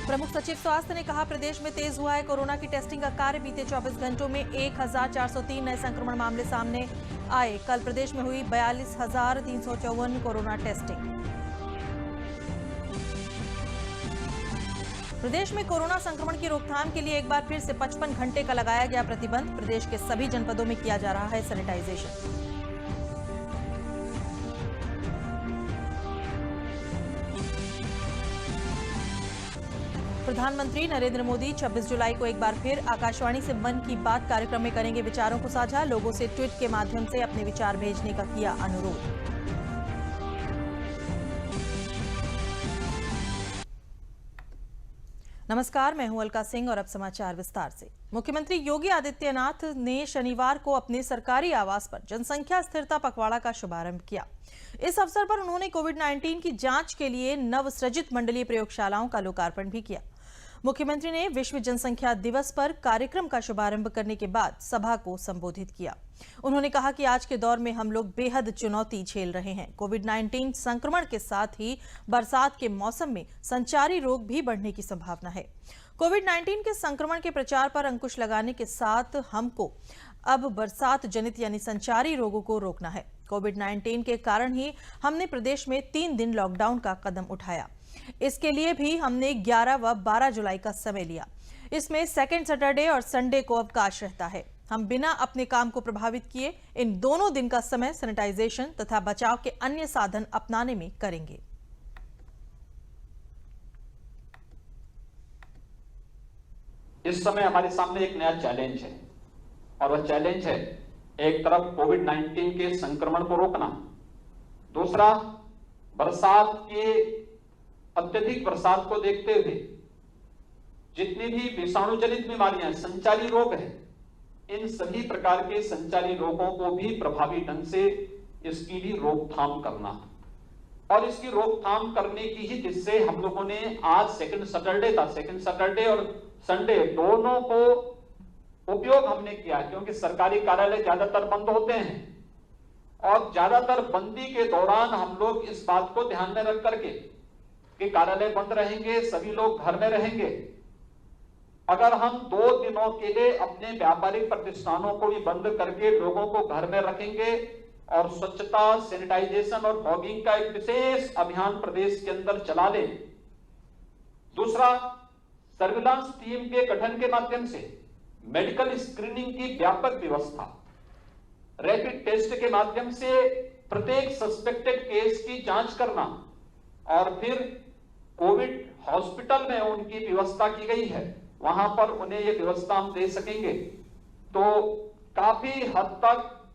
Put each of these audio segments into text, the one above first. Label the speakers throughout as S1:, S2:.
S1: प्रमुख सचिव स्वास्थ्य ने कहा, प्रदेश में तेज हुआ है कोरोना की टेस्टिंग का कार्य। बीते 24 घंटों में 1403 नए संक्रमण मामले सामने आए। कल प्रदेश में हुई 42,354 कोरोना टेस्टिंग। प्रदेश में कोरोना संक्रमण की रोकथाम के लिए एक बार फिर से 55 घंटे का लगाया गया प्रतिबंध। प्रदेश के सभी जनपदों में किया जा रहा है सैनिटाइजेशन। प्रधानमंत्री नरेंद्र मोदी 26 जुलाई को एक बार फिर आकाशवाणी से मन की बात कार्यक्रम में करेंगे विचारों को साझा। लोगों से ट्वीट के माध्यम से अपने विचार भेजने का किया अनुरोध। नमस्कार, मैं हूं अलका सिंह और अब समाचार विस्तार से। मुख्यमंत्री योगी आदित्यनाथ ने शनिवार को अपने सरकारी आवास पर जनसंख्या स्थिरता पखवाड़ा का शुभारंभ किया। इस अवसर पर उन्होंने कोविड-19 की जांच के लिए नवसृजित मंडलीय प्रयोगशालाओं का लोकार्पण भी किया। मुख्यमंत्री ने विश्व जनसंख्या दिवस पर कार्यक्रम का शुभारंभ करने के बाद सभा को संबोधित किया। उन्होंने कहा कि आज के दौर में हम लोग बेहद चुनौती झेल रहे हैं। कोविड-19 संक्रमण के साथ ही बरसात के मौसम में संचारी रोग भी बढ़ने की संभावना है। कोविड-19 के संक्रमण के प्रचार पर अंकुश लगाने के साथ हमको अब बरसात जनित यानी संचारी रोगों को रोकना है। कोविड-19 के कारण ही हमने प्रदेश में 3 दिन लॉकडाउन का कदम उठाया। इसके लिए भी हमने 11 व 12 जुलाई का समय लिया। इसमें सेकेंड सैटरडे और संडे को अवकाश रहता है। हम बिना अपने काम को प्रभावित किए इन दोनों दिन का समय सैनिटाइजेशन तथा बचाव के अन्य साधन अपनाने में करेंगे।
S2: इस समय हमारे सामने एक नया चैलेंज है और वह चैलेंज है एक तरफ कोविड-19 के संक्रमण को रोकना, दूसरा बरसात के अत्यधिक बरसात को देखते हुए जितनी भी विषाणु जनित बीमारियां संचारी रोग हैं, इन सभी प्रकार के संचारी रोगों को भी प्रभावी ढंग से इसकी भी रोकथाम करना और इसकी रोकथाम करने की ही जिससे हम लोगों ने आज सेकंड सैटरडे था, सेकंड सैटरडे और संडे दोनों को उपयोग हमने किया क्योंकि सरकारी कार्यालय ज्यादातर बंद होते हैं और ज्यादातर बंदी के दौरान हम लोग इस बात को ध्यान में रख करके कि कार्यालय बंद रहेंगे, सभी लोग घर में रहेंगे। अगर हम 2 दिनों के लिए अपने व्यापारिक प्रतिष्ठानों को भी बंद करके लोगों को घर में रखेंगे और स्वच्छता, सैनिटाइजेशन और फॉगिंग का एक विशेष अभियान प्रदेश के अंदर चला लें। दूसरा, सर्विलांस टीम के गठन के माध्यम से मेडिकल स्क्रीनिंग की व्यापक व्यवस्था, रैपिड टेस्ट के माध्यम से प्रत्येक सस्पेक्टेड केस की जांच करना और फिर कोविड हॉस्पिटल में उनकी व्यवस्था की गई है, वहां पर उन्हें यह व्यवस्था हम दे सकेंगे तो काफी हद तक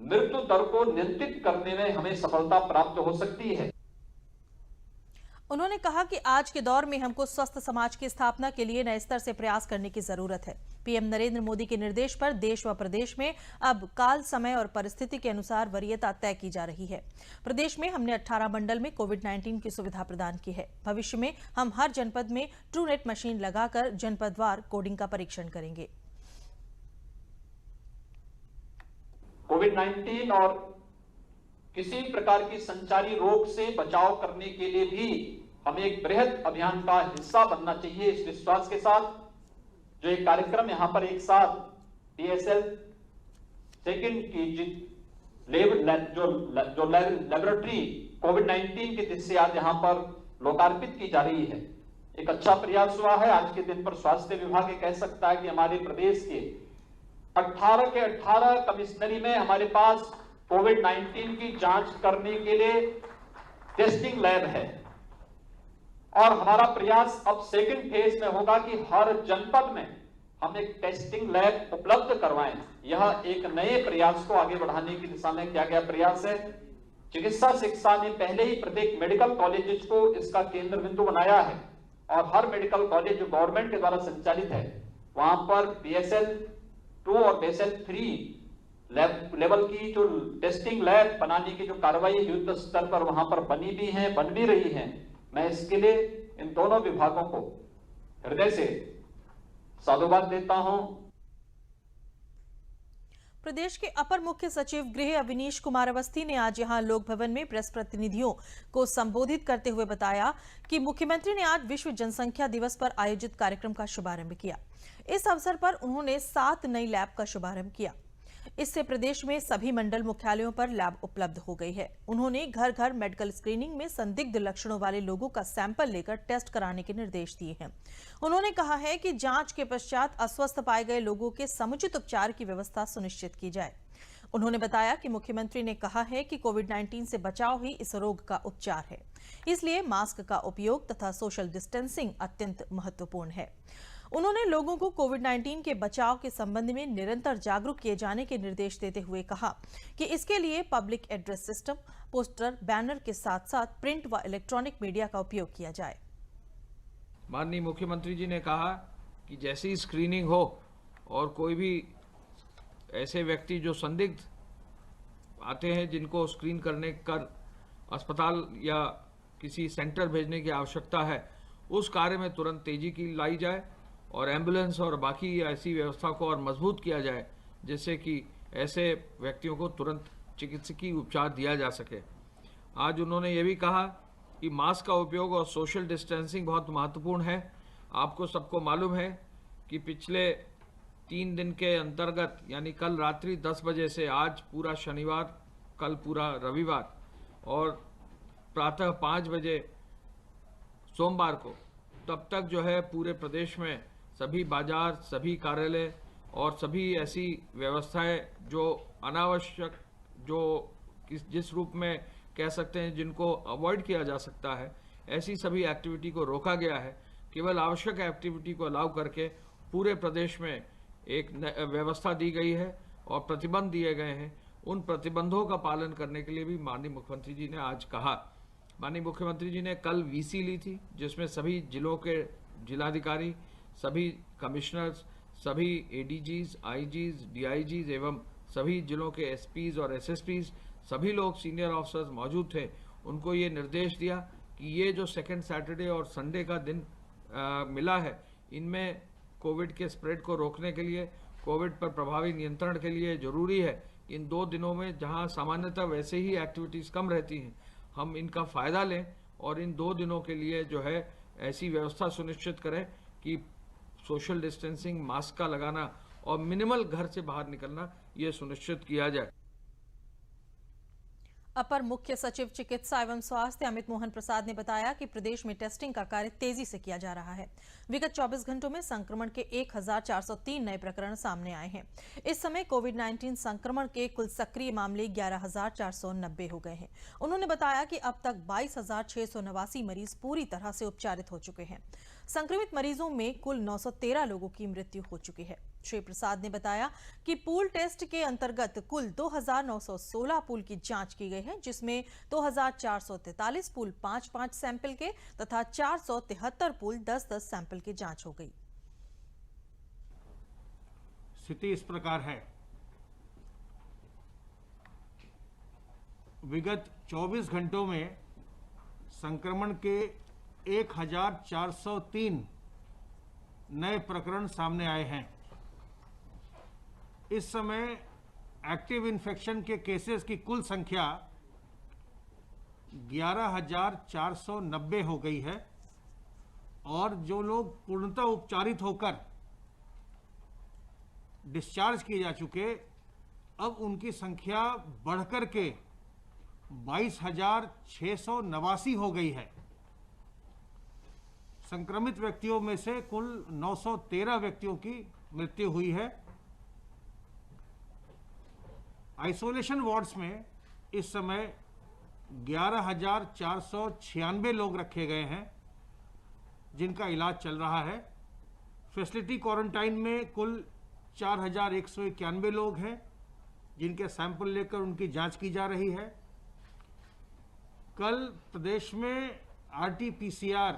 S2: मृत्यु दर को नियंत्रित करने में हमें सफलता प्राप्त हो सकती है।
S1: उन्होंने कहा कि आज के दौर में हमको स्वस्थ समाज की स्थापना के लिए नए स्तर से प्रयास करने की जरूरत है। पीएम नरेंद्र मोदी के निर्देश पर देश व प्रदेश में अब काल, समय और परिस्थिति के अनुसार वरीयता तय की जा रही है। प्रदेश में हमने 18 मंडल में कोविड-19 की सुविधा प्रदान की है। भविष्य में हम हर जनपद में ट्रूनेट मशीन लगाकर जनपदवार कोडिंग का परीक्षण करेंगे।
S2: कोविड-19 और किसी प्रकार की संचारी रोग से बचाव करने के लिए भी हमें एक बृहद अभियान का हिस्सा बनना चाहिए। इस विश्वास के साथ जो एक कार्यक्रम यहां पर एक साथ DSL सेकंड की जो लेबोरेटरी कोविड-19 के जिससे आज यहां पर लोकार्पित की जा रही है, एक अच्छा प्रयास हुआ है। आज के दिन पर स्वास्थ्य विभाग ये कह सकता है कि हमारे प्रदेश के 18 के 18 कमिश्नरी में हमारे पास कोविड-19 की जांच करने के लिए टेस्टिंग लैब है और हमारा प्रयास अब सेकंड फेज में होगा कि हर जनपद में हम एक टेस्टिंग लैब उपलब्ध करवाएं। यह एक नए प्रयास को आगे बढ़ाने की दिशा में किया गया प्रयास है। चिकित्सा शिक्षा ने पहले ही प्रत्येक मेडिकल कॉलेज को इसका केंद्र बिंदु बनाया है और हर मेडिकल कॉलेज जो गवर्नमेंट के द्वारा संचालित है वहां पर BSL 2 और BSL 3 लेवल की जो टेस्टिंग लैब बनाने की जो कार्रवाई युद्ध स्तर पर वहां पर बनी भी है, बन भी रही है। मैं इसके लिए इन दोनों विभागों को हृदय से साधुवाद देता हूं।
S1: प्रदेश के अपर मुख्य सचिव गृह अविनीश कुमार अवस्थी ने आज यहां लोक भवन में प्रेस प्रतिनिधियों को संबोधित करते हुए बताया कि मुख्यमंत्री ने आज विश्व जनसंख्या दिवस पर आयोजित कार्यक्रम का शुभारंभ किया। इस अवसर पर उन्होंने 7 नई लैब का शुभारंभ किया। इससे प्रदेश में सभी मंडल मुख्यालयों पर लैब उपलब्ध हो गई है। उन्होंने घर घर मेडिकल स्क्रीनिंग में संदिग्ध लक्षणों वाले लोगों का सैंपल लेकर टेस्ट कराने के निर्देश दिए हैं। उन्होंने कहा है कि जांच के पश्चात अस्वस्थ पाए गए लोगों के समुचित उपचार की व्यवस्था सुनिश्चित की जाए। उन्होंने बताया कि मुख्यमंत्री ने कहा है कि कोविड-19 से बचाव ही इस रोग का उपचार है, इसलिए मास्क का उपयोग तथा सोशल डिस्टेंसिंग अत्यंत महत्वपूर्ण है। उन्होंने लोगों को कोविड-19 के बचाव के संबंध में निरंतर जागरूक किए जाने के निर्देश देते हुए कहा कि इसके लिए public address system, poster, banner के साथ साथ प्रिंट व इलेक्ट्रॉनिक मीडिया का उपयोग किया जाए।
S3: माननीय मुख्यमंत्री जी ने कहा कि जैसे ही स्क्रीनिंग हो और कोई भी ऐसे व्यक्ति जो संदिग्ध आते हैं जिनको स्क्रीन करने कर अस्पताल या किसी सेंटर भेजने की आवश्यकता है, उस कार्य में तुरंत तेजी की लाई जाए और एम्बुलेंस और बाकी ऐसी व्यवस्था को और मजबूत किया जाए जिससे कि ऐसे व्यक्तियों को तुरंत चिकित्सकीय उपचार दिया जा सके। आज उन्होंने ये भी कहा कि मास्क का उपयोग और सोशल डिस्टेंसिंग बहुत महत्वपूर्ण है। आपको सबको मालूम है कि पिछले 3 दिन के अंतर्गत यानी कल रात्रि 10 बजे से आज पूरा शनिवार, कल पूरा रविवार और प्रातः 5 बजे सोमवार को तब तक जो है पूरे प्रदेश में सभी बाजार, सभी कार्यालय और सभी ऐसी व्यवस्थाएं जो अनावश्यक, जो जिस रूप में कह सकते हैं जिनको अवॉइड किया जा सकता है, ऐसी सभी एक्टिविटी को रोका गया है। केवल आवश्यक एक्टिविटी को अलाउ करके पूरे प्रदेश में एक व्यवस्था दी गई है और प्रतिबंध दिए गए हैं। उन प्रतिबंधों का पालन करने के लिए भी माननीय मुख्यमंत्री जी ने आज कहा। माननीय मुख्यमंत्री जी ने कल वीसी ली थी जिसमें सभी जिलों के जिलाधिकारी, सभी कमिश्नर्स, सभी एडीजीज, आईजीज, डीआईजीज एवं सभी जिलों के एसपीज और एसएसपीज, सभी लोग सीनियर ऑफिसर्स मौजूद थे। उनको ये निर्देश दिया कि ये जो सेकेंड सैटरडे और संडे का दिन मिला है, इनमें कोविड के स्प्रेड को रोकने के लिए, कोविड पर प्रभावी नियंत्रण के लिए जरूरी है इन 2 दिनों में जहां सामान्यतः वैसे ही एक्टिविटीज कम रहती हैं, हम इनका फायदा लें और इन 2 दिनों के लिए जो है ऐसी व्यवस्था सुनिश्चित करें कि सोशल डिस्टेंसिंग, मास्क का लगाना और मिनिमल घर से बाहर निकलना ये सुनिश्चित किया जाए।
S1: अपर मुख्य सचिव चिकित्सा एवं स्वास्थ्य अमित मोहन प्रसाद ने बताया कि प्रदेश में टेस्टिंग का कार्य तेजी से किया जा रहा है। विगत 24 घंटों में संक्रमण के 1403 नए प्रकरण सामने आए हैं। इस समय कोविड-19 संक्रमण के कुल सक्रिय मामले 11490 हो गए हैं। उन्होंने बताया कि अब तक 22689 मरीज पूरी तरह से उपचारित हो चुके हैं। संक्रमित मरीजों में कुल 913 लोगों की मृत्यु हो चुकी है। श्री प्रसाद ने बताया कि पूल टेस्ट के अंतर्गत कुल 2916 पूल की जांच की गई है, जिसमें 2443 पूल 5-5 सैंपल के तथा 473 पूल 10-10 सैंपल की जांच हो गई।
S4: स्थिति इस प्रकार है। विगत 24 घंटों में संक्रमण के 1403 नए प्रकरण सामने आए हैं। इस समय एक्टिव इन्फेक्शन के केसेस की कुल संख्या 11490 हो गई है और जो लोग पूर्णतः उपचारित होकर डिस्चार्ज किए जा चुके, अब उनकी संख्या बढ़कर के 22,689 हो गई है। संक्रमित व्यक्तियों में से कुल 913 व्यक्तियों की मृत्यु हुई है। आइसोलेशन वार्ड्स में इस समय 11,496 लोग रखे गए हैं जिनका इलाज चल रहा है। फैसिलिटी क्वारंटाइन में कुल 4,191 लोग हैं जिनके सैंपल लेकर उनकी जांच की जा रही है। कल प्रदेश में RT-PCR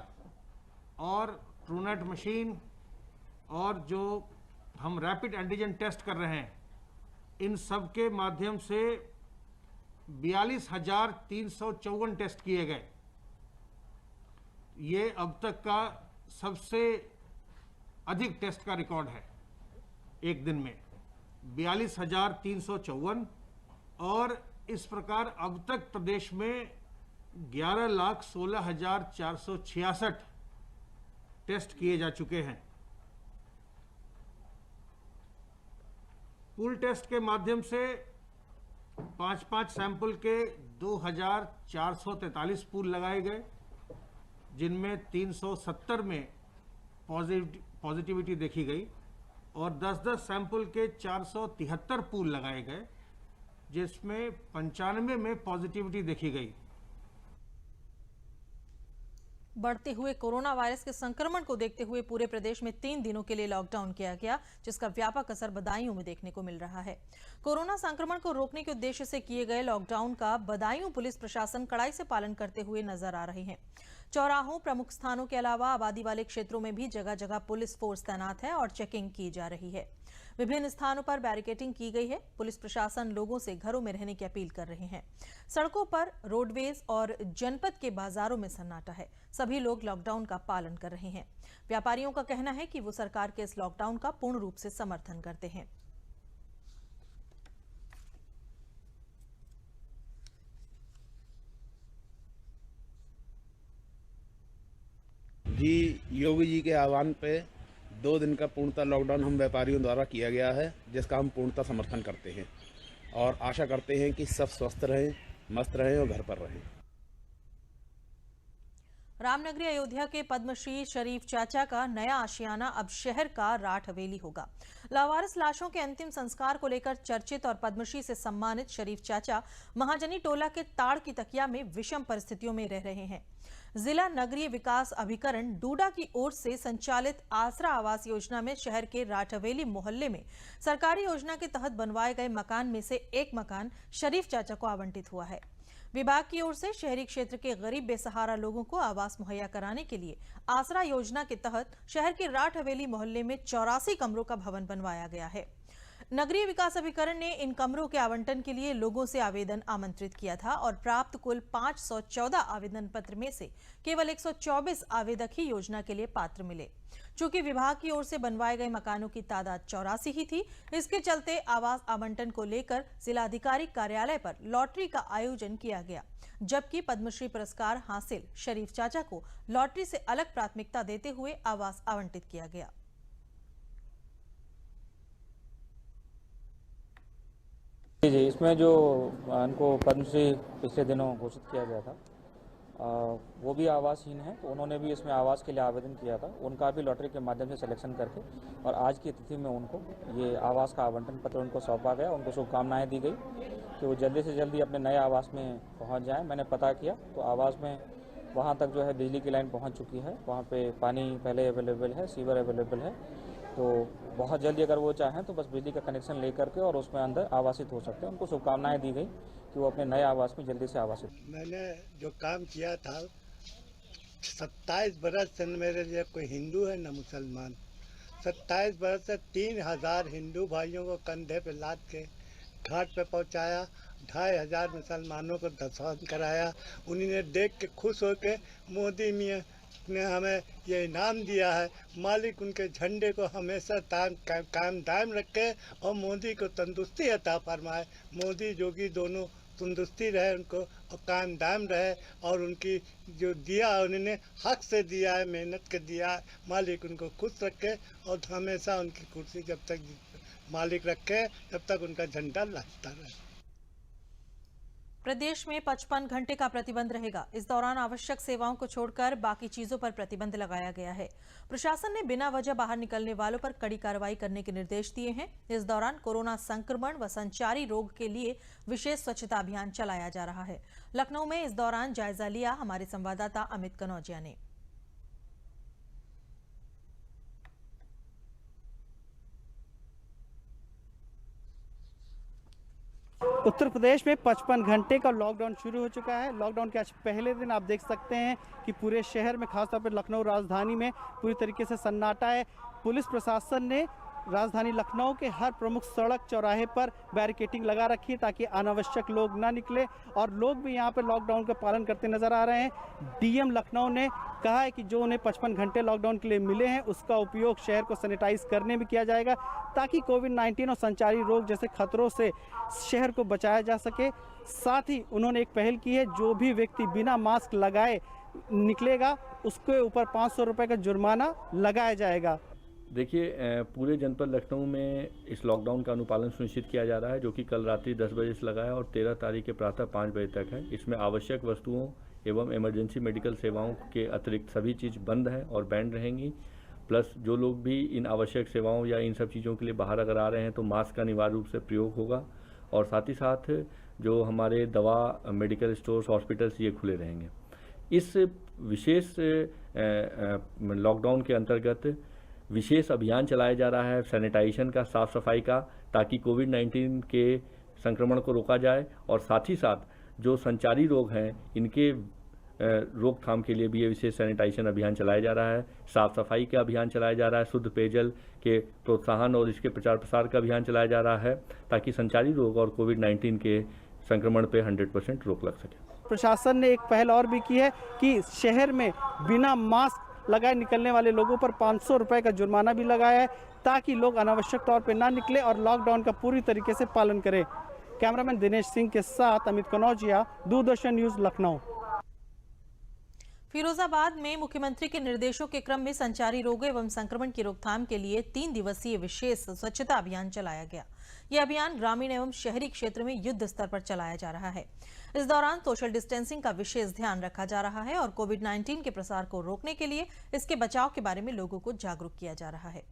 S4: और ट्रूनेट मशीन और जो हम रैपिड एंटीजन टेस्ट कर रहे हैं, इन सब के माध्यम से 42,354 टेस्ट किए गए। ये अब तक का सबसे अधिक टेस्ट का रिकॉर्ड है एक दिन में। 42,354 और इस प्रकार अब तक प्रदेश में 11,16,466 टेस्ट किए जा चुके हैं। पूल टेस्ट के माध्यम से 5-5 सैंपल के 2,443 पूल लगाए गए, जिनमें 370 में पॉजिटिविटी देखी गई और 10-10 सैंपल के 473 पूल लगाए गए, जिसमें 95 में पॉजिटिविटी देखी गई।
S1: बढ़ते हुए कोरोना वायरस के संक्रमण को देखते हुए पूरे प्रदेश में 3 दिनों के लिए लॉकडाउन किया गया, जिसका व्यापक असर बदायूं में देखने को मिल रहा है। कोरोना संक्रमण को रोकने के उद्देश्य से किए गए लॉकडाउन का बदायूं पुलिस प्रशासन कड़ाई से पालन करते हुए नजर आ रहे हैं। चौराहों, प्रमुख स्थानों के अलावा आबादी वाले क्षेत्रों में भी जगह जगह पुलिस फोर्स तैनात है और चेकिंग की जा रही है। विभिन्न स्थानों पर बैरिकेडिंग की गई है। पुलिस प्रशासन लोगों से घरों में रहने की अपील कर रहे हैं। सड़कों पर, रोडवेज और जनपद के बाजारों में सन्नाटा है। सभी लोग लॉकडाउन का पालन कर रहे हैं। व्यापारियों का कहना है कि वो सरकार के इस लॉकडाउन का पूर्ण रूप से समर्थन करते हैं।
S5: जी, योगी जी के आह्वान पे 2 दिन का पूर्णतः लॉकडाउन हम व्यापारियों द्वारा किया गया है, जिसका हम पूर्णतः समर्थन करते हैं और आशा करते हैं कि सब स्वस्थ रहें, मस्त रहें और घर पर रहें।
S1: रामनगरी अयोध्या के पद्मश्री शरीफ चाचा का नया आशियाना अब शहर का राठ हवेली होगा। लावारिस लाशों के अंतिम संस्कार को लेकर चर्चित और पद्मश्री से सम्मानित शरीफ चाचा महाजनी टोला के ताड़ की तकिया में विषम परिस्थितियों में रह रहे हैं। जिला नगरीय विकास अभिकरण डूडा की ओर से संचालित आसरा आवास योजना में शहर के राठ हवेली मोहल्ले में सरकारी योजना के तहत बनवाए गए मकान में से एक मकान शरीफ चाचा को आवंटित हुआ है। विभाग की ओर से शहरी क्षेत्र के गरीब बेसहारा लोगों को आवास मुहैया कराने के लिए आसरा योजना के तहत शहर के राठ हवेली मोहल्ले में 84 कमरों का भवन बनवाया गया है। नगरीय विकास अभिकरण ने इन कमरों के आवंटन के लिए लोगों से आवेदन आमंत्रित किया था और प्राप्त कुल 514 आवेदन पत्र में से केवल 124 आवेदक ही योजना के लिए पात्र मिले। चूंकि विभाग की ओर से बनवाए गए मकानों की तादाद 84 ही थी, इसके चलते आवास आवंटन को लेकर जिलाधिकारी कार्यालय पर लॉटरी का आयोजन किया गया, जबकि पद्मश्री पुरस्कार हासिल शरीफ चाचा को लॉटरी से अलग प्राथमिकता देते हुए आवास आवंटित किया गया।
S6: जी, इसमें जो उनको पद्मश्री पिछले दिनों घोषित किया गया था, वो भी आवासहीन है, तो उन्होंने भी इसमें आवास के लिए आवेदन किया था। उनका भी लॉटरी के माध्यम से सिलेक्शन करके और आज की तिथि में उनको ये आवास का आवंटन पत्र उनको सौंपा गया। उनको शुभकामनाएं दी गई कि वो जल्दी से जल्दी अपने नए आवास में पहुंच जाएं। मैंने पता किया तो आवास में वहां तक जो है बिजली की लाइन पहुंच चुकी है, वहां पे पानी पहले अवेलेबल है, सीवर अवेलेबल है, तो बहुत जल्दी अगर वो चाहें तो बस बिजली का कनेक्शन लेकर के और उसमें अंदर आवासित हो सकते हैं। उनको शुभकामनाएं दी गई कि वो अपने नए आवास में जल्दी से आवासित।
S7: मैंने जो काम किया था 27 बरस से मेरे लिए कोई हिंदू है न मुसलमान। 27 बरस से 3000 हिंदू भाइयों को कंधे पे लाद के घाट पे पहुंचाया, 2500 मुसलमानों को दफन कराया। उन्हीं ने देख के खुश होके मोदी मियाँ ने हमें ये इनाम दिया है। मालिक उनके झंडे को हमेशा कायम दायम रखे और मोदी को तंदुरुस्ती अता फरमाए। मोदी योगी दोनों तंदुरुस्ती रहे उनको और कायम दायम रहे और उनकी जो दिया उन्होंने हक से दिया है, मेहनत के दिया है। मालिक उनको खुश रखे और हमेशा उनकी कुर्सी जब तक मालिक रखे तब तक उनका झंडा लहराता रहे।
S1: प्रदेश में 55 घंटे का प्रतिबंध रहेगा। इस दौरान आवश्यक सेवाओं को छोड़कर बाकी चीजों पर प्रतिबंध लगाया गया है। प्रशासन ने बिना वजह बाहर निकलने वालों पर कड़ी कार्रवाई करने के निर्देश दिए हैं। इस दौरान कोरोना संक्रमण व संचारी रोग के लिए विशेष स्वच्छता अभियान चलाया जा रहा है। लखनऊ में इस दौरान जायजा लिया हमारे संवाददाता अमित कनौजिया ने।
S8: उत्तर प्रदेश में 55 घंटे का लॉकडाउन शुरू हो चुका है। लॉकडाउन के आज पहले दिन आप देख सकते हैं कि पूरे शहर में, खासतौर पर लखनऊ राजधानी में पूरी तरीके से सन्नाटा है। पुलिस प्रशासन ने राजधानी लखनऊ के हर प्रमुख सड़क चौराहे पर बैरिकेडिंग लगा रखी है ताकि अनावश्यक लोग ना निकले और लोग भी यहाँ पर लॉकडाउन का पालन करते नजर आ रहे हैं। डीएम लखनऊ ने कहा है कि जो उन्हें 55 घंटे लॉकडाउन के लिए मिले हैं उसका उपयोग शहर को सैनिटाइज करने में किया जाएगा, ताकि कोविड-19 और संचारी रोग जैसे खतरों से शहर को बचाया जा सके। साथ ही उन्होंने एक पहल की है, जो भी व्यक्ति बिना मास्क लगाए निकलेगा उसके ऊपर 500 रुपये का जुर्माना लगाया जाएगा।
S9: देखिए, पूरे जनपद लखनऊ में इस लॉकडाउन का अनुपालन सुनिश्चित किया जा रहा है, जो कि कल रात्रि 10 बजे से लगा है और 13 तारीख के प्रातः 5 बजे तक है। इसमें आवश्यक वस्तुओं एवं इमरजेंसी मेडिकल सेवाओं के अतिरिक्त सभी चीज़ बंद है और बैंड रहेंगी। प्लस जो लोग भी इन आवश्यक सेवाओं या इन सब चीज़ों के लिए बाहर अगर आ रहे हैं तो मास्क का अनिवार्य रूप से प्रयोग होगा, और साथ ही साथ जो हमारे दवा मेडिकल स्टोर्स हॉस्पिटल्स ये खुले रहेंगे। इस विशेष लॉकडाउन के अंतर्गत विशेष अभियान चलाया जा रहा है सैनिटाइजेशन का, साफ़ सफाई का, ताकि कोविड-19 के संक्रमण को रोका जाए, और साथ ही साथ जो संचारी रोग हैं इनके रोकथाम के लिए भी ये विशेष सैनिटाइजेशन अभियान चलाया जा रहा है। साफ़ सफाई का अभियान चलाया जा रहा है, शुद्ध पेयजल के प्रोत्साहन और इसके प्रचार प्रसार का अभियान चलाया जा रहा है, ताकि संचारी रोग और कोविड-19 के संक्रमण पे 100% रोक लग सके।
S8: प्रशासन ने एक पहल और भी की है कि शहर में बिना मास्क लगाए निकलने वाले लोगों पर 500 रुपये का जुर्माना भी लगाया है, ताकि लोग अनावश्यक तौर पर ना निकले और लॉकडाउन का पूरी तरीके से पालन करें। कैमरामैन दिनेश सिंह के साथ अमित कनौजिया, दूरदर्शन न्यूज़, लखनऊ।
S1: फिरोजाबाद में मुख्यमंत्री के निर्देशों के क्रम में संचारी रोगों एवं संक्रमण की रोकथाम के लिए 3 दिवसीय विशेष स्वच्छता अभियान चलाया गया। यह अभियान ग्रामीण एवं शहरी क्षेत्र में युद्ध स्तर पर चलाया जा रहा है। इस दौरान सोशल डिस्टेंसिंग का विशेष ध्यान रखा जा रहा है और कोविड-19 के प्रसार को रोकने के लिए इसके बचाव के बारे में लोगों को जागरूक किया जा रहा है।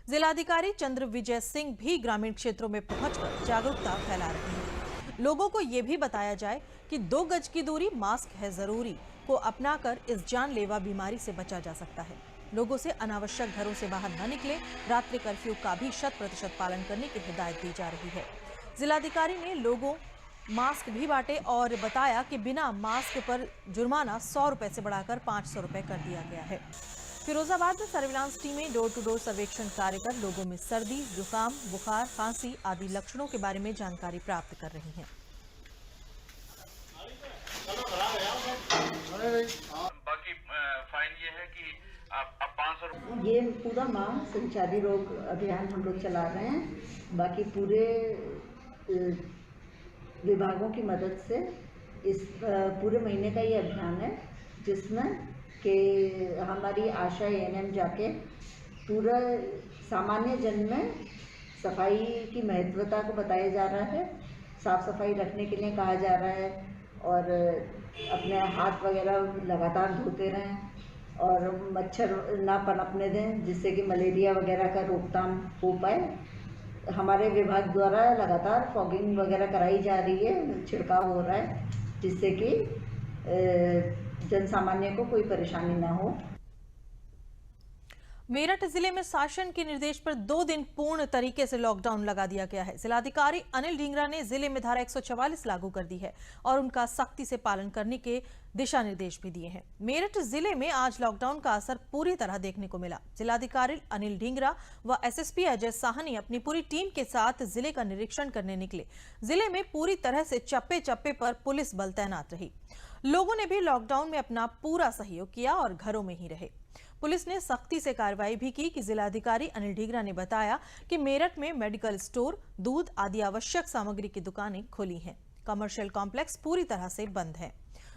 S1: जिलाधिकारी चंद्र विजय सिंह भी ग्रामीण क्षेत्रों में पहुंचकर जागरूकता फैला रहे हैं। लोगों को ये भी बताया जाए कि 2 गज की दूरी, मास्क है जरूरी को अपनाकर इस जानलेवा बीमारी से बचा जा सकता है। लोगों से अनावश्यक घरों से बाहर न निकले, रात्रि कर्फ्यू का भी 100% पालन करने की हिदायत दी जा रही है। जिलाधिकारी ने लोगों मास्क भी बांटे और बताया कि बिना मास्क पर जुर्माना 100 रुपए से बढ़ाकर 500 रुपए कर दिया गया है। फिरोजाबाद में सर्विलांस टीमें डोर टू डोर सर्वेक्षण कार्य कर लोगों में सर्दी, जुकाम, बुखार, खांसी आदि लक्षणों के बारे में जानकारी प्राप्त कर रही हैं।
S10: बाकी फाइन ये है कि आप 500
S11: ये पूरा माह संचारी रोग अभियान हम लोग चला रहे हैं। बाकी पूरे विभागों की मदद से इस पूरे महीने का ये अभियान है, जिसमें कि हमारी आशा एएनएम जाके पूरा सामान्य जन में सफाई की महत्वता को बताया जा रहा है, साफ सफाई रखने के लिए कहा जा रहा है और अपने हाथ वगैरह लगातार धोते रहें और मच्छर ना पनपने दें, जिससे कि मलेरिया वगैरह का रोकथाम हो पाए। हमारे विभाग द्वारा लगातार फॉगिंग वगैरह कराई जा रही है, छिड़काव हो रहा है, जिससे कि जन सामान्य को कोई परेशानी ना हो।
S1: मेरठ जिले में शासन के निर्देश पर 2 दिन पूर्ण तरीके से लॉकडाउन लगा दिया गया है। जिलाधिकारी अनिल ढींगरा ने जिले में धारा 144 लागू कर दी है और उनका सख्ती से पालन करने के दिशा निर्देश भी दिए हैं। मेरठ जिले में आज लॉकडाउन का असर पूरी तरह देखने को मिला। जिलाधिकारी अनिल ढींगरा व एसएसपी अजय साहनी अपनी पूरी टीम के साथ जिले का निरीक्षण करने निकले। जिले में पूरी तरह से चप्पे चप्पे पर पुलिस बल तैनात रही। लोगों ने भी लॉकडाउन में अपना पूरा सहयोग किया और घरों में ही रहे। पुलिस ने सख्ती से कार्रवाई भी की कि जिलाधिकारी अनिल ढींगरा ने बताया कि मेरठ में मेडिकल स्टोर, दूध आदि आवश्यक सामग्री की दुकानें खुली हैं। कमर्शियल कॉम्प्लेक्स पूरी तरह से बंद है।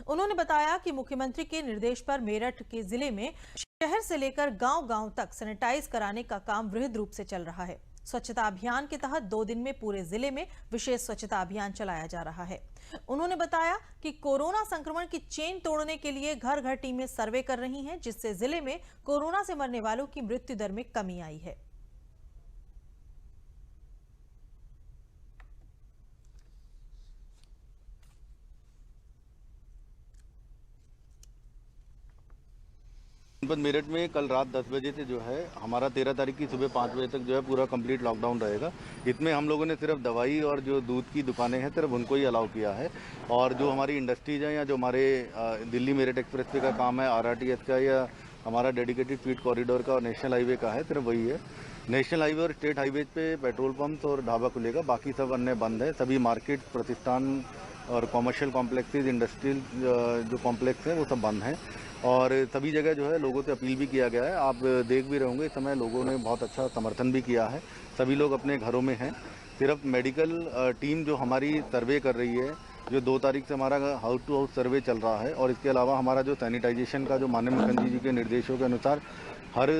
S1: उन्होंने बताया कि मुख्यमंत्री के निर्देश पर मेरठ के जिले में शहर से लेकर गांव-गांव तक सैनिटाइज कराने का काम वृहद रूप से चल रहा है। स्वच्छता अभियान के तहत 2 दिन में पूरे जिले में विशेष स्वच्छता अभियान चलाया जा रहा है। उन्होंने बताया कि कोरोना संक्रमण की चेन तोड़ने के लिए घर घर टीमें सर्वे कर रही हैं, जिससे जिले में कोरोना से मरने वालों की मृत्यु दर में कमी आई है।
S12: जनपद मेरठ में कल रात 10 बजे से जो है हमारा 13 तारीख की सुबह 5 बजे तक जो है पूरा कंप्लीट लॉकडाउन रहेगा। इसमें हम लोगों ने सिर्फ दवाई और जो दूध की दुकानें हैं सिर्फ उनको ही अलाउ किया है, और जो हमारी इंडस्ट्रीज हैं या जो हमारे दिल्ली मेरठ एक्सप्रेस वे का काम है, RRTS का या हमारा डेडिकेटेड फीड कॉरिडोर का और नेशनल हाईवे का है, सिर्फ वही है। नेशनल हाईवे और स्टेट हाईवे पे पेट्रोल पंप्स और ढाबा खुलेगा, बाकी सब अन्य बंद है। सभी मार्केट, प्रतिष्ठान और कॉमर्शियल कॉम्प्लेक्सेज, इंडस्ट्रियल जो कॉम्प्लेक्स हैं वो सब बंद हैं। और सभी जगह जो है लोगों से अपील भी किया गया है। आप देख भी रहे होंगे इस समय लोगों ने बहुत अच्छा समर्थन भी किया है। सभी लोग अपने घरों में हैं। सिर्फ मेडिकल टीम जो हमारी सर्वे कर रही है, जो 2 तारीख से हमारा हाउस टू हाउस सर्वे चल रहा है, और इसके अलावा हमारा जो सैनिटाइजेशन का जो माननीय मुख्यमंत्री जी के निर्देशों के अनुसार हर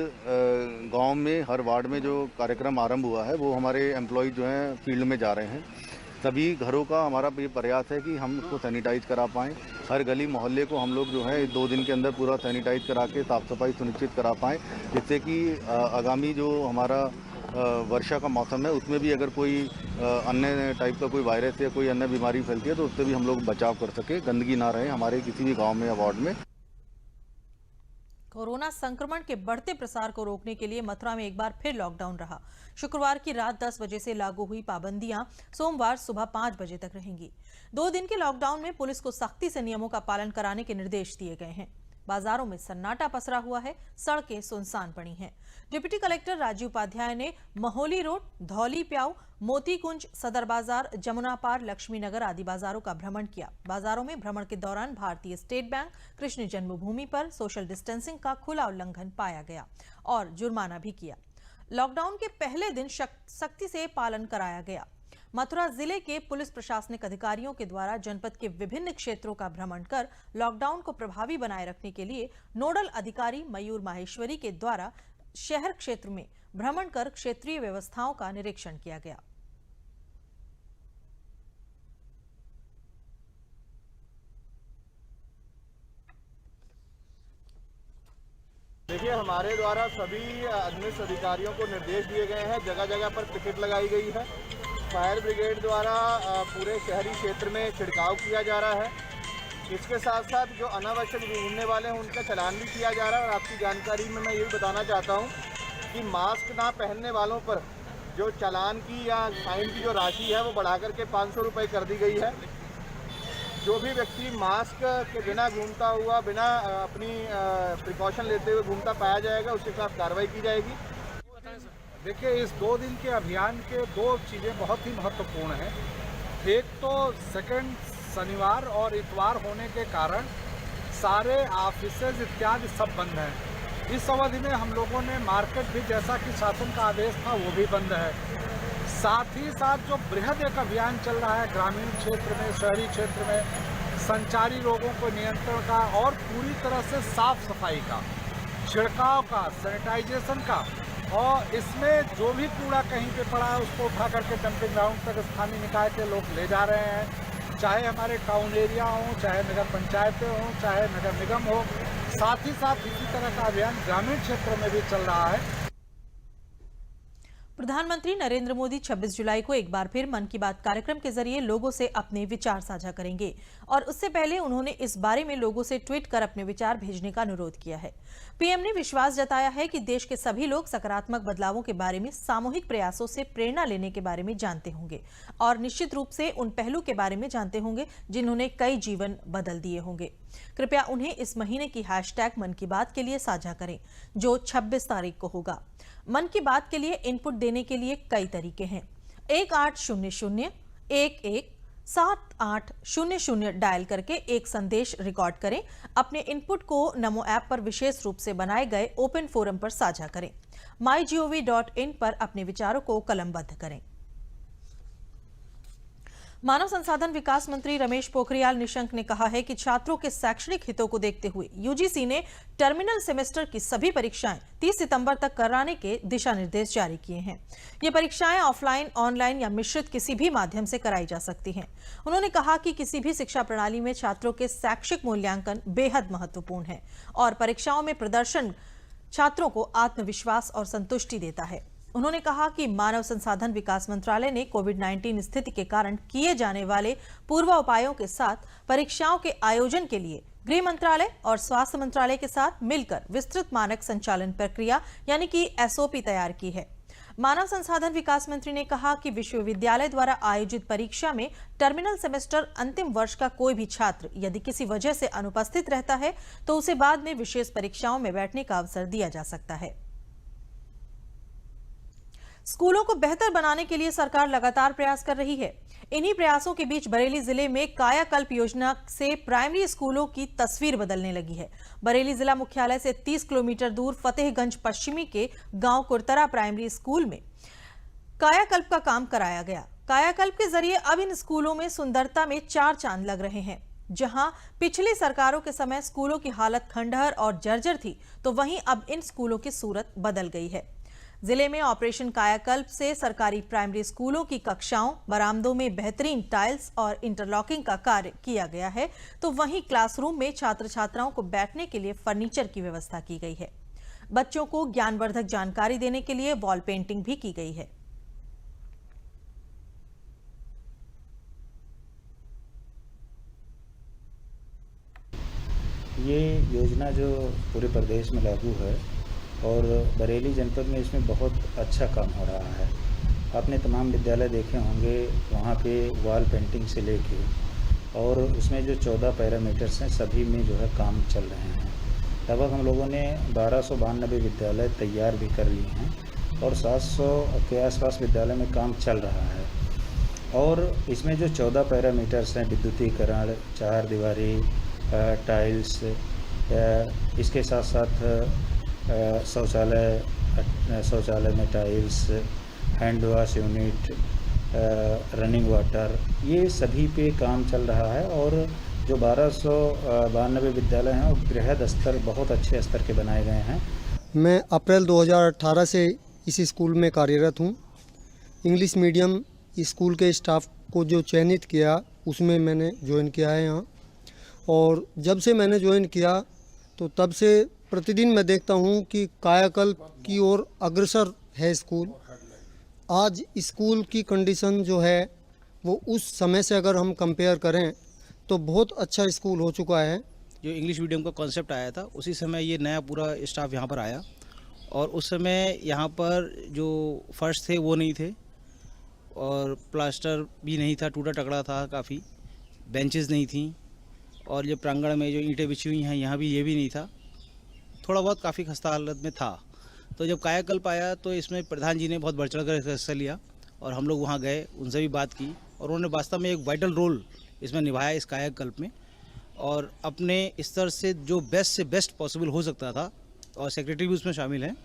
S12: गांव में, हर वार्ड में जो कार्यक्रम आरंभ हुआ है, वो हमारे एम्प्लॉय जो हैं फील्ड में जा रहे हैं। सभी घरों का हमारा ये प्रयास है कि हम उसको सैनिटाइज करा पाएँ। हर गली मोहल्ले को हम लोग जो है 2 दिन के अंदर पूरा सैनिटाइज करा के साफ़ सफाई सुनिश्चित करा पाएँ, जिससे कि आगामी जो हमारा वर्षा का मौसम है उसमें भी अगर कोई अन्य टाइप का कोई वायरस या कोई अन्य बीमारी फैलती है तो उससे भी हम लोग बचाव कर सके, गंदगी ना रहे हमारे किसी भी गांव में या वार्ड में।
S1: कोरोना संक्रमण के बढ़ते प्रसार को रोकने के लिए मथुरा में एक बार फिर लॉकडाउन रहा। शुक्रवार की रात 10 बजे से लागू हुई पाबंदियां सोमवार सुबह 5 बजे तक रहेंगी। 2 दिन के लॉकडाउन में पुलिस को सख्ती से नियमों का पालन कराने के निर्देश दिए गए हैं। बाजारों में सन्नाटा पसरा हुआ है, सड़कें सुनसान पड़ी हैं। डिप्टी कलेक्टर राजीव उपाध्याय ने महोली रोड, धौली प्याऊ, मोती कुंज, सदर बाजार, जमुना पार, लक्ष्मी नगर आदि बाजारों का भ्रमण किया। बाजारों में भ्रमण के दौरान भारतीय स्टेट बैंक, कृष्ण जन्मभूमि पर सोशल डिस्टेंसिंग का खुला उल्लंघन पाया गया और जुर्माना भी किया। लॉकडाउन के पहले दिन सख्ती से पालन कराया गया। मथुरा जिले के पुलिस प्रशासनिक अधिकारियों के द्वारा जनपद के विभिन्न क्षेत्रों का भ्रमण कर लॉकडाउन को प्रभावी बनाए रखने के लिए नोडल अधिकारी मयूर माहेश्वरी के द्वारा शहर क्षेत्र में भ्रमण कर क्षेत्रीय व्यवस्थाओं का निरीक्षण किया गया।
S13: देखिए, हमारे द्वारा सभी administrative अधिकारियों को निर्देश दिए गए हैं। जगह जगह पर पिकेट लगाई गई है। फायर ब्रिगेड द्वारा पूरे शहरी क्षेत्र में छिड़काव किया जा रहा है। इसके साथ साथ जो अनावश्यक घूमने वाले हैं उनका चालान भी किया जा रहा है। और आपकी जानकारी में मैं ये भी बताना चाहता हूँ कि मास्क ना पहनने वालों पर जो चालान की या फाइन की जो राशि है वो बढ़ा करके 500 रुपये कर दी गई है। जो भी व्यक्ति मास्क के बिना घूमता हुआ, बिना अपनी प्रिकॉशन लेते हुए घूमता पाया जाएगा, उसके खिलाफ कार्रवाई की जाएगी।
S14: देखिए, इस 2 दिन के अभियान के 2 चीज़ें बहुत ही महत्वपूर्ण हैं। एक तो सेकंड शनिवार और इतवार होने के कारण सारे ऑफिसेज इत्यादि सब बंद हैं। इस अवधि में हम लोगों ने मार्केट भी, जैसा कि शासन का आदेश था, वो भी बंद है। साथ ही साथ जो बृहद एक अभियान चल रहा है ग्रामीण क्षेत्र में, शहरी क्षेत्र में, संचारी रोगों को नियंत्रण का और पूरी तरह से साफ सफाई का, छिड़काव का, सैनिटाइजेशन का, और इसमें जो भी कूड़ा कहीं पे पड़ा है उसको उठा करके डंपिंग ग्राउंड तक स्थानीय निकाय के लोग ले जा रहे हैं। चाहे हमारे टाउन एरिया हो, चाहे नगर पंचायतें हों, चाहे नगर निगम हो। साथ ही साथ इसी तरह का अभियान ग्रामीण क्षेत्रों में भी चल रहा है।
S1: प्रधानमंत्री नरेंद्र मोदी 26 जुलाई को एक बार फिर मन की बात कार्यक्रम के जरिए लोगों से अपने विचार साझा करेंगे और उससे पहले उन्होंने इस बारे में लोगों से ट्वीट कर अपने विचार भेजने का अनुरोध किया है। पीएम ने विश्वास जताया है कि देश के सभी लोग सकारात्मक बदलावों के बारे में, सामूहिक प्रयासों से प्रेरणा लेने के बारे में जानते होंगे और निश्चित रूप से उन पहलू के बारे में जानते होंगे जिन्होंने कई जीवन बदल दिए होंगे। कृपया उन्हें इस महीने की हैशटैग मन की बात के लिए साझा करें, जो 26 तारीख को होगा। मन की बात के लिए इनपुट देने के लिए कई तरीके हैं। 1800-11-7800 डायल करके एक संदेश रिकॉर्ड करें। अपने इनपुट को नमो ऐप पर विशेष रूप से बनाए गए ओपन फोरम पर साझा करें। mygov.in पर अपने विचारों को कलमबद्ध करें। मानव संसाधन विकास मंत्री रमेश पोखरियाल निशंक ने कहा है कि छात्रों के शैक्षणिक हितों को देखते हुए यूजीसी ने टर्मिनल सेमेस्टर की सभी परीक्षाएं 30 सितंबर तक कराने के दिशा निर्देश जारी किए हैं। ये परीक्षाएं ऑफलाइन, ऑनलाइन या मिश्रित किसी भी माध्यम से कराई जा सकती हैं। उन्होंने कहा कि किसी भी शिक्षा प्रणाली में छात्रों के शैक्षिक मूल्यांकन बेहद महत्वपूर्ण है और परीक्षाओं में प्रदर्शन छात्रों को आत्मविश्वास और संतुष्टि देता है। उन्होंने कहा कि मानव संसाधन विकास मंत्रालय ने कोविड-19 स्थिति के कारण किए जाने वाले पूर्वाउपायों के साथ परीक्षाओं के आयोजन के लिए गृह मंत्रालय और स्वास्थ्य मंत्रालय के साथ मिलकर विस्तृत मानक संचालन प्रक्रिया यानी कि एसओपी तैयार की है। मानव संसाधन विकास मंत्री ने कहा कि विश्वविद्यालय द्वारा आयोजित परीक्षा में टर्मिनल सेमेस्टर अंतिम वर्ष का कोई भी छात्र यदि किसी वजह से अनुपस्थित रहता है तो उसे बाद में विशेष परीक्षाओं में बैठने का अवसर दिया जा सकता है। स्कूलों को बेहतर बनाने के लिए सरकार लगातार प्रयास कर रही है। इन्हीं प्रयासों के बीच बरेली जिले में कायाकल्प योजना से प्राइमरी स्कूलों की तस्वीर बदलने लगी है। बरेली जिला मुख्यालय से 30 किलोमीटर दूर फतेहगंज पश्चिमी के गांव कुरतरा प्राइमरी स्कूल में कायाकल्प का काम कराया गया। कायाकल्प के जरिए अब इन स्कूलों में सुंदरता में 4 चांद लग रहे हैं। जहां पिछली सरकारों के समय स्कूलों की हालत खंडहर और जर्जर थी, तो वहीं अब इन स्कूलों की सूरत बदल गई है। जिले में ऑपरेशन कायाकल्प से सरकारी प्राइमरी स्कूलों की कक्षाओं, बरामदों में बेहतरीन टाइल्स और इंटरलॉकिंग का कार्य किया गया है, तो वहीं क्लासरूम में छात्र छात्राओं को बैठने के लिए फर्नीचर की व्यवस्था की गई है। बच्चों को ज्ञानवर्धक जानकारी देने के लिए वॉल पेंटिंग भी की गई है।
S15: ये योजना जो पूरे प्रदेश में लागू है और बरेली जनपद में इसमें बहुत अच्छा काम हो रहा है। आपने तमाम विद्यालय देखे होंगे, वहाँ पे वॉल पेंटिंग से लेके और उसमें जो 14 पैरामीटर्स हैं सभी में जो है काम चल रहे हैं। लगभग हम लोगों ने 1292 विद्यालय तैयार भी कर लिए हैं और 700 के आसपास विद्यालय में काम चल रहा है। और इसमें जो 14 पैरामीटर्स हैं, विद्युतीकरण, 4 दीवारी, टाइल्स, इसके साथ साथ शौचालय में tiles, hand wash unit, running water, ये सभी पे काम चल रहा है। और जो 1292 विद्यालय हैं वो बृहद स्तर, बहुत अच्छे स्तर के बनाए गए हैं।
S16: मैं अप्रैल 2018 से इस स्कूल में कार्यरत हूँ। इंग्लिश मीडियम स्कूल के स्टाफ को जो चयनित किया उसमें मैंने ज्वाइन किया है यहाँ। और जब से मैंने ज्वाइन किया तो तब से प्रतिदिन मैं देखता हूँ कि कायाकल्प की ओर अग्रसर है स्कूल। आज स्कूल की कंडीशन जो है वो उस समय से अगर हम कंपेयर करें तो बहुत अच्छा स्कूल हो चुका है।
S17: जो इंग्लिश मीडियम का कॉन्सेप्ट आया था उसी समय ये नया पूरा स्टाफ यहाँ पर आया और उस समय यहाँ पर जो फर्श थे वो नहीं थे और प्लास्टर भी नहीं था, टूटा टकड़ा था काफ़ी, बेंचेस नहीं थी और जो प्रांगण में जो ईंटें बिछी हुई हैं यहाँ भी ये भी नहीं था, थोड़ा बहुत काफ़ी खस्ता हालत में था। तो जब कायाकल्प आया तो इसमें प्रधान जी ने बहुत बढ़ चढ़ कर हिस्सा लिया और हम लोग वहाँ गए, उनसे भी बात की और उन्होंने वास्तव में एक वाइटल रोल इसमें निभाया इस कायाकल्प में और अपने स्तर से जो बेस्ट से बेस्ट पॉसिबल हो सकता था, और सेक्रेटरी भी उसमें शामिल हैं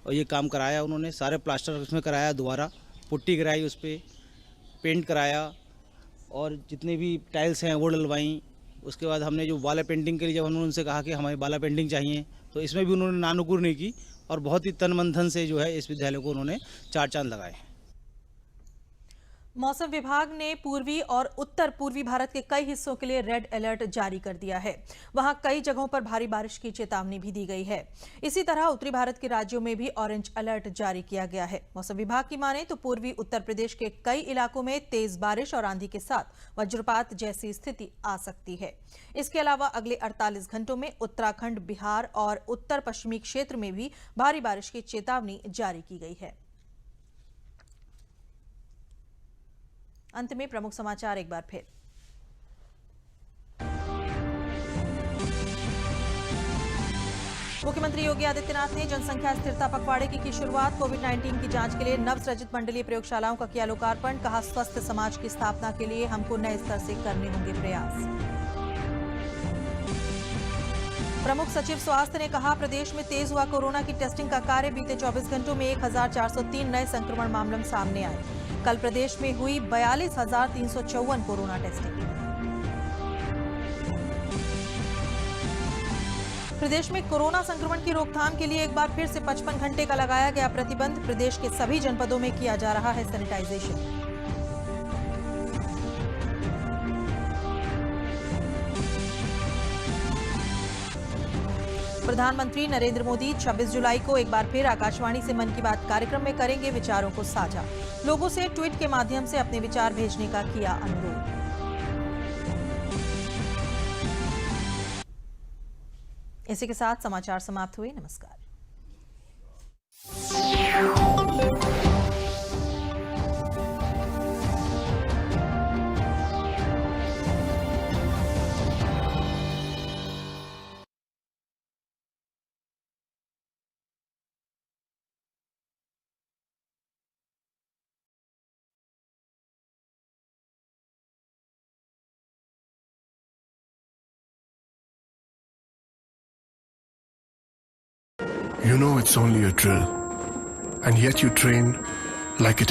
S17: और ये काम कराया उन्होंने। सारे प्लास्टर उसमें कराया, दोबारा पुट्टी कराई, उस पर पेंट कराया और जितने भी टाइल्स हैं वो डलवाई। उसके बाद हमने जो वाला पेंटिंग के लिए जब हमने उनसे कहा कि हमें वाला पेंटिंग चाहिए तो इसमें भी उन्होंने नानुकुर नहीं की और बहुत ही तन मन धन से जो है इस विद्यालय को उन्होंने 4 चांद लगाए।
S1: मौसम विभाग ने पूर्वी और उत्तर पूर्वी भारत के कई हिस्सों के लिए रेड अलर्ट जारी कर दिया है। वहां कई जगहों पर भारी बारिश की चेतावनी भी दी गई है। इसी तरह उत्तरी भारत के राज्यों में भी ऑरेंज अलर्ट जारी किया गया है। मौसम विभाग की माने तो पूर्वी उत्तर प्रदेश के कई इलाकों में तेज बारिश और आंधी के साथ वज्रपात जैसी स्थिति आ सकती है। इसके अलावा अगले 48 घंटों में उत्तराखंड, बिहार और उत्तर पश्चिमी क्षेत्र में भी भारी बारिश की चेतावनी जारी की गई है। अंत में प्रमुख समाचार एक बार फिर। मुख्यमंत्री योगी आदित्यनाथ ने जनसंख्या स्थिरता पखवाड़े की शुरुआत। कोविड-19 की जांच के लिए नवसृजित मंडलीय प्रयोगशालाओं का किया लोकार्पण। कहा, स्वस्थ समाज की स्थापना के लिए हमको नए स्तर से करने होंगे प्रयास। प्रमुख सचिव स्वास्थ्य ने कहा, प्रदेश में तेज हुआ कोरोना की टेस्टिंग का कार्य। बीते 24 घंटों में 1403 नए संक्रमण मामले सामने आए। कल प्रदेश में हुई 42,354 कोरोना टेस्टिंग। प्रदेश में कोरोना संक्रमण की रोकथाम के लिए एक बार फिर से 55 घंटे का लगाया गया प्रतिबंध। प्रदेश के सभी जनपदों में किया जा रहा है सैनिटाइजेशन। प्रधानमंत्री नरेंद्र मोदी 26 जुलाई को एक बार फिर आकाशवाणी से मन की बात कार्यक्रम में करेंगे विचारों को साझा। लोगों से ट्वीट के माध्यम से अपने विचार भेजने का किया अनुरोध। इसी के साथ समाचार समाप्त हुए। नमस्कार।
S18: You know it's only a drill, and yet you train like it is